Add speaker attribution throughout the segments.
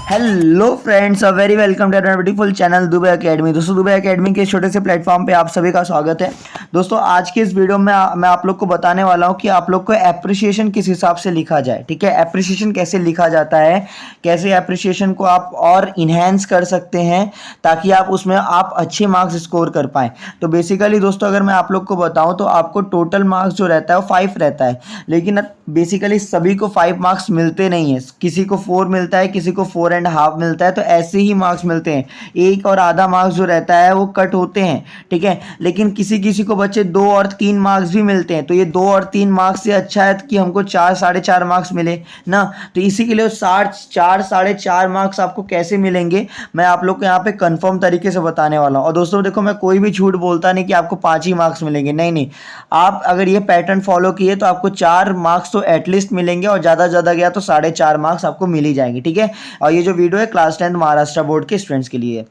Speaker 1: Hello friends, a very welcome to our beautiful channel Dubai academy. दोस्तों, Dubai academy के छोटे से platform पे आप सभी का स्वागत है। दोस्तों, आज के इस वीडियो में मैं आप लोग को बताने वाला हूँ कि आप लोग को एप्रिसिएशन किस हिसाब से लिखा जाए। ठीक है, एप्रिसिएशन कैसे लिखा जाता है, कैसे एप्रिसिएशन को आप और इन्हेंस कर सकते हैं ताकि आप उसमें आप अच्छे मार्क्स स्कोर कर पाएँ। तो बेसिकली दोस्तों, अगर मैं आप लोग को बताऊँ तो आपको टोटल मार्क्स जो रहता है वो 5 रहता है, लेकिन बेसिकली सभी को 5 मार्क्स मिलते नहीं है। किसी को 4 मिलता है, किसी को 4.5 मिलता है, तो ऐसे ही मार्क्स मिलते हैं। एक और आधा मार्क्स जो रहता है वो कट होते हैं। ठीक है, लेकिन किसी किसी को बच्चे 2 और 3 मार्क्स भी मिलते हैं। तो ये 2 और 3 मार्क्स से अच्छा है कि हमको 4 4.5 मार्क्स मिले ना। तो इसी के लिए 4 4.5 मार्क्स आपको कैसे मिलेंगे, मैं आप लोग को यहाँ पे कंफर्म तरीके से बताने वाला हूँ। और दोस्तों देखो, मैं कोई भी झूठ बोलता नहीं कि आपको 5 ही मार्क्स मिलेंगे। नहीं नहीं, आप अगर ये पैटर्न फॉलो किए तो आपको 4 मार्क्स तो एटलीस्ट मिलेंगे, और ज़्यादा गया तो 4.5 मार्क्स आपको मिल ही जाएंगे। ठीक है, और ये जो वीडियो है क्लास 10 महाराष्ट्र बोर्ड के स्टूडेंट्स के लिए है।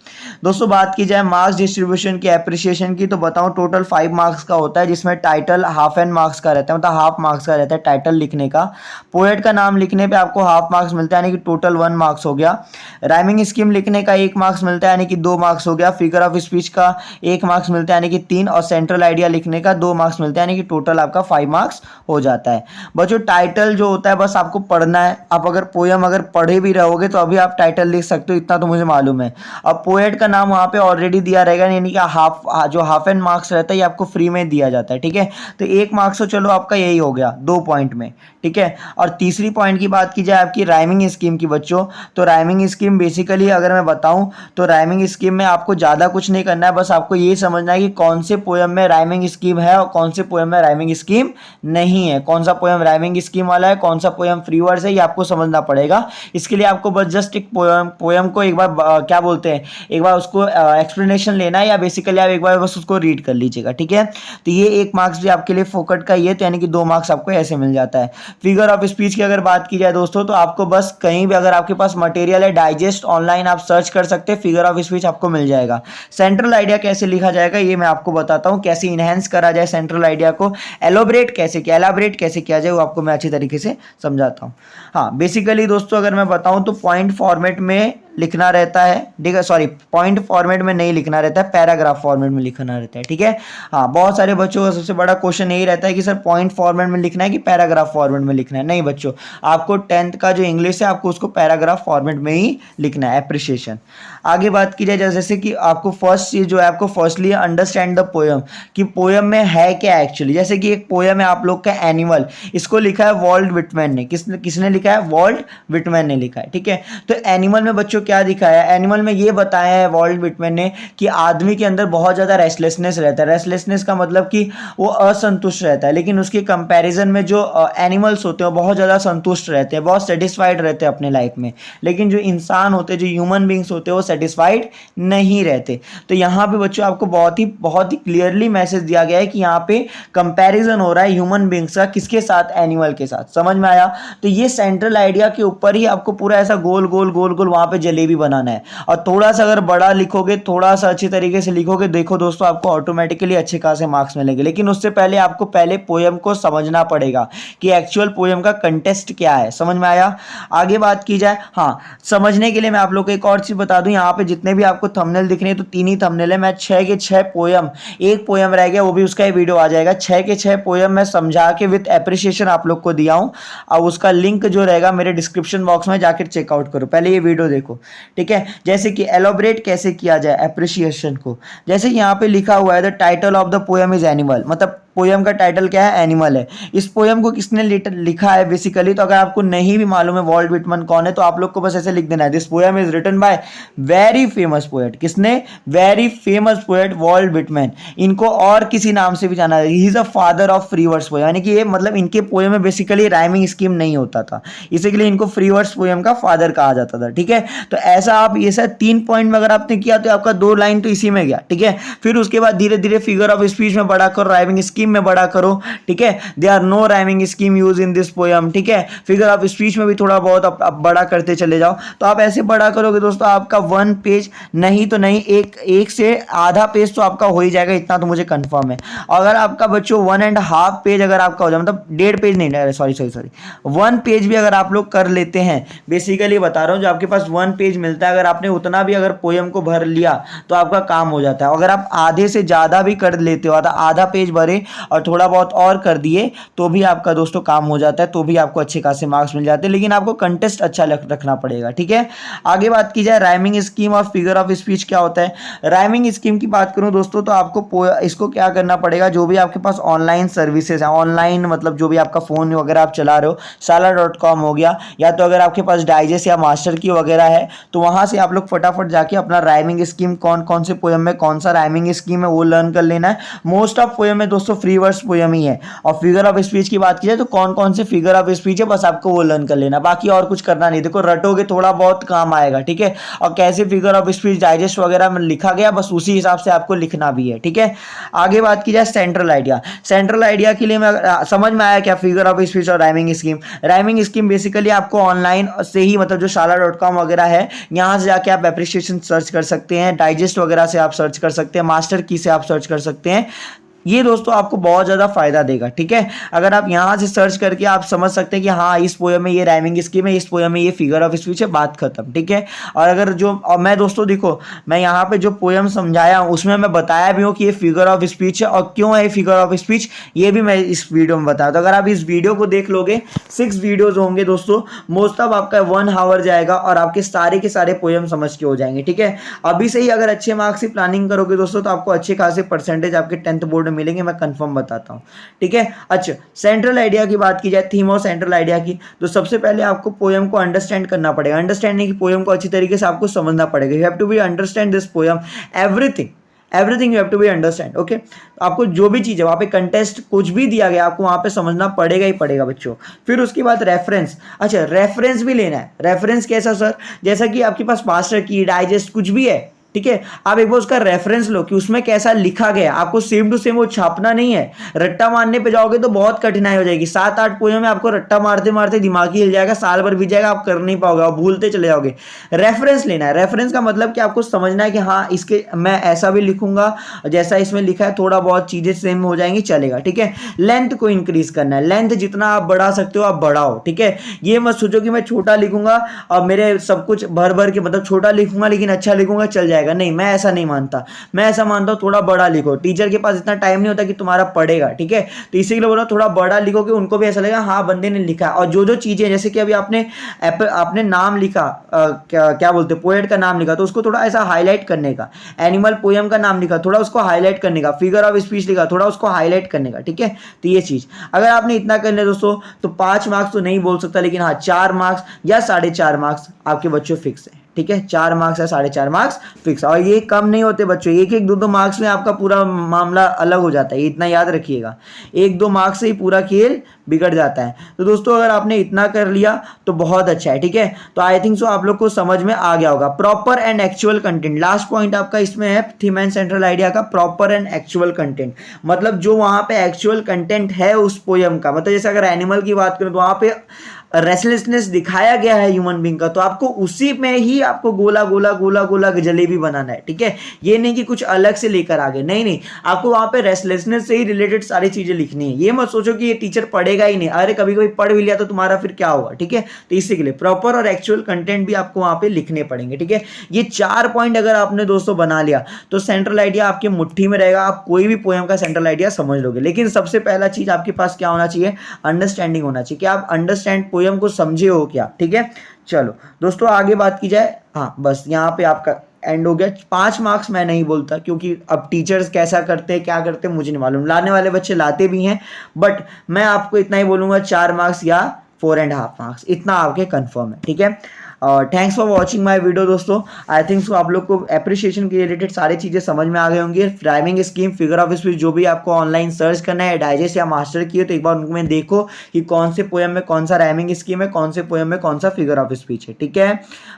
Speaker 1: दोस्तों, बात की जाए मार्क्स डिस्ट्रीब्यूशन की, एप्रिसिएशन की, तो बताऊं टोटल 5 मार्क्स का होता है, जिसमें टाइटल हाफ एन मार्क्स का रहता है, मतलब हाफ मार्क्स का रहता है टाइटल लिखने का। पोएट का नाम लिखने पे आपको हाफ मार्क्स मिलता है, यानी कि टोटल 1 मार्क्स हो गया। राइमिंग स्कीम लिखने का 1 मार्क्स मिलता है, यानी कि 2 मार्क्स हो गया। फिगर ऑफ स्पीच का 1 मार्क्स मिलता है, यानी कि 3, और सेंट्रल आइडिया लिखने का 2 मार्क्स मिलता है, यानी कि टोटल आपका 5 मार्क्स हो जाता है। बच्चों, टाइटल जो होता है बस आपको पढ़ना है। आप अगर पोयम अगर पढ़े भी रहोगे तो अभी आप टाइटल लिख सकते हो, इतना तो मुझे मालूम है। अब पोएट का नाम वहाँ पे ऑलरेडी दिया रहेगा, यानी कि हाफ एन मार्क्स रहता है ये आपको फ्री में दिया जाता है। ठीक है, तो 1 मार्क्स तो चलो आपका यही हो गया 2 पॉइंट में। ठीक है, और तीसरी पॉइंट की बात की जाए आपकी राइमिंग स्कीम की बच्चों, तो राइमिंग स्कीम बेसिकली अगर मैं बताऊं तो राइमिंग स्कीम में आपको ज़्यादा कुछ नहीं करना है, बस आपको ये समझना है कि कौन से पोयम में राइमिंग स्कीम है और कौन से पोयम में राइमिंग स्कीम नहीं है। कौन सा पोयम राइमिंग स्कीम वाला है, कौन सा पोयम फ्री वर्ड्स है, ये आपको समझना पड़ेगा। इसके लिए आपको बस जस्ट एक पोयम को एक बार क्या बोलते हैं, एक बार उसको एक्सप्लेनेशन लेना है, या बेसिकली आप एक बार बस उसको रीड कर लीजिएगा। ठीक है, तो ये 1 मार्क्स भी आपके लिए फोकट का ही है, तो यानी कि 2 मार्क्स आपको ऐसे मिल जाता है। फिगर ऑफ स्पीच की अगर बात की जाए दोस्तों, तो आपको बस कहीं भी अगर आपके पास मटेरियल है डाइजेस्ट ऑनलाइन आप सर्च कर सकते हैं, फिगर ऑफ स्पीच आपको मिल जाएगा। सेंट्रल आइडिया कैसे लिखा जाएगा ये मैं आपको बताता हूँ, कैसे इनहेंस करा जाए सेंट्रल आइडिया को, एलोबरेट कैसे किया जाए वो आपको मैं अच्छी तरीके से समझाता हूँ। हाँ, बेसिकली दोस्तों अगर मैं बताऊँ तो पॉइंट फॉर्मेट में लिखना रहता है। ठीक है, सॉरी, पॉइंट फॉर्मेट में नहीं लिखना रहता है, पैराग्राफ फॉर्मेट में लिखना रहता है। ठीक है, हाँ, बहुत सारे बच्चों का सबसे बड़ा क्वेश्चन यही रहता है कि सर पॉइंट फॉर्मेट में लिखना है कि पैराग्राफ फॉर्मेट में लिखना है। नहीं बच्चों, आपको 10th का जो इंग्लिश है आपको उसको पैराग्राफ फॉर्मेट में ही लिखना है, एप्रिसिएशन। आगे बात की जाए जैसे कि आपको फर्स्ट चीज जो है, आपको फर्स्टली अंडरस्टैंड द पोयम, कि पोयम में है क्या एक्चुअली। जैसे कि एक पोयम है आप लोग का एनिमल, इसको लिखा है वॉल्ट विटमैन ने। किसने लिखा है? वॉल्ट विटमैन ने लिखा है। ठीक है, तो एनिमल में बच्चों क्या दिखाया है, एनिमल में ये बताया है वॉल्ट विटमैन ने कि आदमी के अंदर बहुत ज़्यादा रेस्टलेसनेस रहता है। रेस्टलेसनेस का मतलब कि वो असंतुष्ट रहता है, लेकिन उसके कंपैरिजन में जो एनिमल्स होते हैं वो बहुत ज़्यादा संतुष्ट रहते हैं, बहुत सेटिस्फाइड रहते हैं अपने लाइफ में। लेकिन जो इंसान होते हैं, जो ह्यूमन बींग्स होते हैं, वो सेटिस्फाइड नहीं रहते। तो यहाँ पे बच्चों आपको बहुत ही क्लियरली मैसेज दिया गया है कि यहाँ पे कंपैरिजन हो रहा है ह्यूमन बींग्स का, किसके साथ? एनिमल के साथ। समझ में आया? तो ये सेंट्रल आइडिया के ऊपर ही आपको पूरा ऐसा गोल गोल गोल गोल वहां पे जलेबी बनाना है। और थोड़ा सा अगर बड़ा लिखोगे, थोड़ा सा अच्छी तरीके से लिखोगे, देखो दोस्तों आपको ऑटोमेटिकली अच्छे खासे मार्क्स मिलेंगे। लेकिन उससे पहले आपको पहले पोयम को समझना पड़ेगा कि एक्चुअल पोयम का कंटेस्ट क्या है। समझ में आया? आगे बात की जाए, हाँ, समझने के लिए मैं आप लोग को एक और चीज बता दूं, यहाँ पे जितने भी आपको थंबनेल दिख रहे हैं तो 3 ही थंबनेल है। मैं 6 के 6 पोयम, एक पोयम रह गया वो भी उसका ही वीडियो आ जाएगा। 6 के 6 पोयम मैं समझा के विद एप्रिसिएशन आप लोग को दिया हूं, और उसका लिंक जो रहेगा मेरे डिस्क्रिप्शन बॉक्स में, जाकर चेकआउट करो। पहले ये वीडियो देखो। ठीक है, जैसे कि एलोबरेट कैसे किया जाए एप्रिसिएशन को, जैसे यहाँ पे लिखा हुआ है the title of the poem is animal, मतलब पोयम का टाइटल क्या है? एनिमल है। इस पोयम को किसने लिखा है बेसिकली? तो अगर आपको नहीं भी मालूम है वॉल्ट विटमैन कौन है, तो आप लोग को बस ऐसे लिख देना है, this poem is written by very famous poet. किसने? Very famous poet Walt Whitman. इनको और किसी नाम से भी जाना है, he is a father of free words poem, यानी कि ये मतलब इनके पोयम में बेसिकली राइमिंग स्कीम नहीं होता था, इसीलिए इनको फ्री वर्ड्स पोयम का फादर कहा जाता था। ठीक है, तो ऐसा आप ये सब 3 पॉइंट में अगर आपने किया तो आपका 2 लाइन तो इसी में गया। ठीक है, फिर उसके बाद धीरे धीरे फिगर ऑफ स्पीच में बढ़ाकर राइमिंग स्कीम स्कीम में बड़ा करो, ठीक है। They are no rhyming scheme use in this poem, ठीक है। फिगर ऑफ स्पीच में भी थोड़ा बहुत आप बड़ा करते चले जाओ। तो आप ऐसे बड़ा करोगे दोस्तों, आपका 1 पेज नहीं तो नहीं, एक से आधा पेज तो आपका हो ही जाएगा, इतना तो मुझे कंफर्म है। अगर आपका बच्चों 1.5 पेज अगर आपका हो जाए, मतलब 1.5 पेज नहीं, सॉरी 1 पेज भी अगर आप लोग कर लेते हैं, बेसिकली बता रहा हूँ, जो आपके पास 1 पेज मिलता है, अगर आपने उतना भी अगर पोयम को भर लिया तो आपका काम हो जाता है। अगर आप आधे से ज़्यादा भी कर लेते हो, आधा पेज भरे और थोड़ा बहुत और कर दिए, तो भी आपका दोस्तों काम हो जाता है, तो भी आपको अच्छे खासे मार्क्स मिल जाते हैं। लेकिन आपको कंटेस्ट अच्छा रखना पड़ेगा, ठीक है। आगे बात की जाए राइमिंग स्कीम और फिगर ऑफ स्पीच क्या होता है। राइमिंग स्कीम की बात करूं दोस्तों, तो आपको इसको क्या करना पड़ेगा, जो भी आपके पास ऑनलाइन सर्विसेज है, ऑनलाइन मतलब जो भी आपका फ़ोन वगैरह आप चला रहे हो, शाला.com हो गया, या तो अगर आपके पास डाइजेस्ट या मास्टर की वगैरह है, तो वहाँ से आप लोग फटाफट जाके अपना राइमिंग स्कीम कौन कौन से पोयम में कौन सा राइमिंग स्कीम है वो लर्न कर लेना है। मोस्ट ऑफ पोयम में दोस्तों फ्री वर्स पोयम ही है। और फिगर ऑफ स्पीच की बात की जाए तो कौन कौन से फिगर ऑफ स्पीच है, बस आपको वो लर्न कर लेना, बाकी और कुछ करना नहीं। देखो रटोगे थोड़ा बहुत काम आएगा, ठीक है। और कैसे फिगर ऑफ स्पीच डाइजेस्ट वगैरह में लिखा गया, बस उसी हिसाब से आपको लिखना भी है, ठीक है। आगे बात की जाए सेंट्रल आइडिया। सेंट्रल आइडिया के लिए मैं समझ में आया क्या फिगर ऑफ स्पीच और rhyming scheme. Rhyming scheme basically आपको ऑनलाइन से ही, मतलब जो शाला.com वगैरह है, यहाँ से जाके आप एप्रिसिएशन सर्च कर सकते हैं, डाइजेस्ट वगैरह से आप सर्च कर सकते हैं, मास्टर की से आप सर्च कर सकते हैं। ये दोस्तों आपको बहुत ज़्यादा फायदा देगा, ठीक है। अगर आप यहाँ से सर्च करके आप समझ सकते हैं कि हाँ इस पोयम में ये राइमिंग स्कीम है, इस पोयम में ये फिगर ऑफ स्पीच है, बात खत्म, ठीक है। और अगर और मैं दोस्तों देखो, मैं यहाँ पे जो पोयम समझाया हूँ उसमें मैं बताया भी हूँ कि ये फिगर ऑफ स्पीच है, और क्यों है फिगर ऑफ स्पीच ये भी मैं इस वीडियो में बताया। तो अगर आप इस वीडियो को देख लोगे, 6 वीडियोज होंगे दोस्तों, मोस्ट ऑफ आपका 1 आवर जाएगा और आपके सारे के सारे पोयम समझ के हो जाएंगे, ठीक है। अभी से ही अगर अच्छे मार्क्स की प्लानिंग करोगे दोस्तों, तो आपको अच्छे खासे परसेंटेज आपके 10th बोर्ड में मिलेंगे, मैं कंफर्म बताता हूं, ठीक है। अच्छा, सेंट्रल आइडिया की बात की जाए, थीम और सेंट्रल आइडिया की, तो सबसे पहले आपको पोयम को अंडरस्टैंड करना पड़ेगा। अंडरस्टैंडिंग की पोयम को अच्छी तरीके से आपको समझना पड़ेगा। You have to be understand this poem, everything you have to be understand, okay. आपको जो भी चीज़ है वहाँ पे कंटेस्ट कुछ भी दिया गया, आपको वहाँ पे समझना पड़ेगा ही पड़ेगा बच्चों। फिर उसके बाद रेफरेंस। अच्छा, रेफरेंस भी लेना है। रेफरेंस कैसा सर, जैसा कि आपके पास मास्टर की, डाइजेस्ट कुछ भी है, ठीक है, आप एक बार उसका रेफरेंस लो कि उसमें कैसा लिखा गया। आपको सेम टू सेम वो छापना नहीं है। रट्टा मारने पे जाओगे तो बहुत कठिनाई हो जाएगी। 7-8 पोयम में आपको रट्टा मारते मारते दिमाग ही हिल जाएगा, साल भर बीत जाएगा, आप कर नहीं पाओगे, आप भूलते चले जाओगे। रेफरेंस लेना है। रेफरेंस का मतलब कि आपको समझना है कि हाँ इसके मैं ऐसा भी लिखूंगा जैसा इसमें लिखा है, थोड़ा बहुत चीजें सेम हो जाएंगी, चलेगा, ठीक है। लेंथ को इंक्रीज करना है। लेंथ जितना आप बढ़ा सकते हो आप बढ़ाओ, ठीक है। ये मत सोचो कि मैं छोटा लिखूंगा और मेरे सब कुछ भर भर के, मतलब छोटा लिखूंगा लेकिन अच्छा लिखूंगा चल जाएगा, नहीं, मैं ऐसा नहीं मानता। मैं ऐसा मानता हूं थोड़ा बड़ा लिखो। टीचर के पास इतना टाइम नहीं होता कि तुम्हारा पढ़ेगा, ठीक है। तो इसीलिए बोल रहा हूं थोड़ा बड़ा लिखो कि उनको भी ऐसा लगेगा हाँ बंदे ने लिखा। और जो जो चीजें, जैसे कि अभी आपने नाम लिखा, क्या बोलते, पोएट का नाम लिखा, तो उसको थोड़ा ऐसा हाईलाइट करने का। एनिमल पोयम का नाम लिखा, थोड़ा उसको हाईलाइट करने का। फिगर ऑफ स्पीच लिखा, थोड़ा उसको हाईलाइट करने का, ठीक है। तो ये चीज अगर आपने इतना कर लिया दोस्तों, तो 5 मार्क्स तो नहीं बोल सकता, लेकिन हाँ 4 मार्क्स या 4.5 मार्क्स आपके बच्चों फिक्स है, ठीक है। 4 मार्क्स या 4.5 मार्क्स फिक्स। और ये कम नहीं होते बच्चों, 1-1, 2-2 मार्क्स में आपका पूरा मामला अलग हो जाता है, इतना याद रखिएगा। 1-2 मार्क्स से ही पूरा खेल बिगड़ जाता है। तो दोस्तों अगर आपने इतना कर लिया तो बहुत अच्छा है, ठीक है। तो आई थिंक सो आप लोग को समझ में आ गया होगा। Proper and actual content, last point आपका इसमें है थीम एंड सेंट्रल आइडिया का, प्रॉपर एंड एक्चुअल कंटेंट। मतलब जो वहां पे एक्चुअल कंटेंट है उस पोयम का, मतलब जैसे अगर एनिमल की बात करें तो वहां पे रेस्टलेसनेस दिखाया गया है ह्यूमन बीइंग का, तो आपको उसी में ही आपको गोला गोला गोला गोला जलेबी बनाना है, ठीक है। ये नहीं कि कुछ अलग से लेकर आ गए, नहीं, आपको वहां पे रेस्टलेसनेस से ही रिलेटेड सारी चीजें लिखनी है। ये मत सोचो कि ये टीचर पढ़ेगा ही नहीं, अरे कभी कभी पढ़ भी लिया तो तुम्हारा फिर क्या होगा, ठीक है। तो इसी के लिए प्रॉपर और एक्चुअल कंटेंट भी आपको वहां पे लिखने पड़ेंगे, ठीक है। ये 4 पॉइंट अगर आपने दोस्तों बना लिया तो सेंट्रल आइडिया आपके मुट्ठी में रहेगा, आप कोई भी पोयम का सेंट्रल आइडिया समझ लोगे। लेकिन सबसे पहला चीज आपके पास क्या होना चाहिए, अंडरस्टैंडिंग होना चाहिए कि आप अंडरस्टैंड पोयम को समझे हो क्या, ठीक है। चलो दोस्तों आगे बात की जाए, हाँ बस यहाँ पे आपका एंड हो गया। 5 मार्क्स मैं नहीं बोलता, क्योंकि अब टीचर्स कैसा करते हैं क्या करते हैं मुझे नहीं मालूम, लाने वाले बच्चे लाते भी हैं, बट मैं आपको इतना ही बोलूंगा 4 मार्क्स या 4.5 मार्क्स, इतना आपके कंफर्म है, ठीक है। और thanks for watching my video दोस्तों। आई थिंक सो आप लोग को एप्रिसिएशन के रिलेटेड सारी चीज़ें समझ में आ गई होंगी। Rhyming scheme, figure of speech जो भी आपको ऑनलाइन सर्च करना है, डाइजेस्ट या मास्टर किए तो एक बार उनमें देखो कि कौन से पोएम में कौन सा राइमिंग स्कीम है, कौन से पोएम में कौन सा फिगर ऑफ स्पीच है। ठीक है,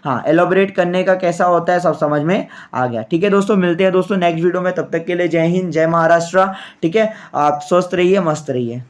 Speaker 1: हाँ, एलोबरेट करने का कैसा होता है सब समझ में आ गया। ठीक है दोस्तों, मिलते हैं दोस्तों नेक्स्ट वीडियो में, तब तक के लिए जय हिंद, जय महाराष्ट्र। ठीक है, आप स्वस्थ रहिए, मस्त रहिए।